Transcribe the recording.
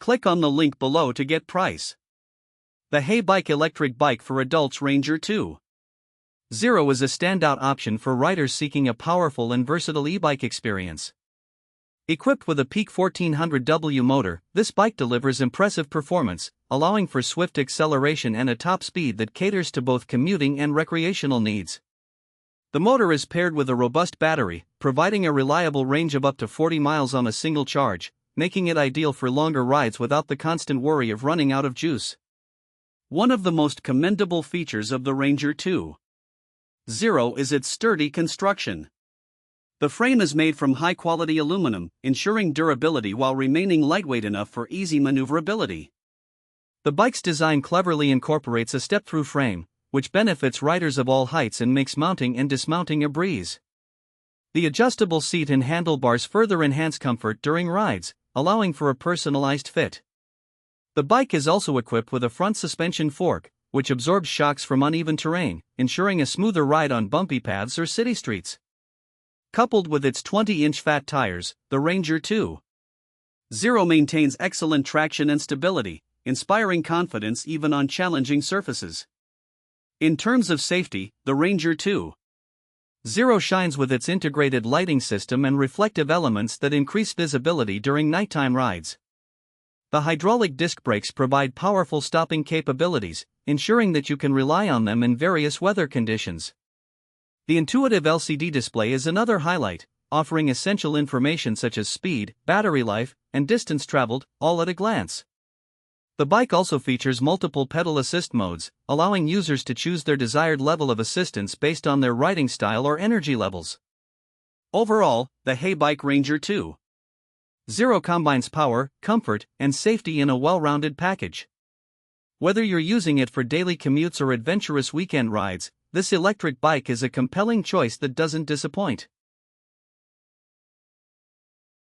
Click on the link below to get price. The Heybike Electric Bike for Adults Ranger 2.0 is a standout option for riders seeking a powerful and versatile e-bike experience. Equipped with a peak 1400W motor, this bike delivers impressive performance, allowing for swift acceleration and a top speed that caters to both commuting and recreational needs. The motor is paired with a robust battery, providing a reliable range of up to 40 miles on a single charge, making it ideal for longer rides without the constant worry of running out of juice. One of the most commendable features of the Ranger 2.0 is its sturdy construction. The frame is made from high-quality aluminum, ensuring durability while remaining lightweight enough for easy maneuverability. The bike's design cleverly incorporates a step-through frame, which benefits riders of all heights and makes mounting and dismounting a breeze. The adjustable seat and handlebars further enhance comfort during rides, allowing for a personalized fit. The bike is also equipped with a front suspension fork, which absorbs shocks from uneven terrain, ensuring a smoother ride on bumpy paths or city streets. Coupled with its 20-inch fat tires, the Ranger 2.0 maintains excellent traction and stability, inspiring confidence even on challenging surfaces. In terms of safety, the Ranger 2.0 shines with its integrated lighting system and reflective elements that increase visibility during nighttime rides. The hydraulic disc brakes provide powerful stopping capabilities, ensuring that you can rely on them in various weather conditions. The intuitive LCD display is another highlight, offering essential information such as speed, battery life, and distance traveled, all at a glance. The bike also features multiple pedal assist modes, allowing users to choose their desired level of assistance based on their riding style or energy levels. Overall, the Heybike Ranger 2.0 combines power, comfort, and safety in a well-rounded package. Whether you're using it for daily commutes or adventurous weekend rides, this electric bike is a compelling choice that doesn't disappoint.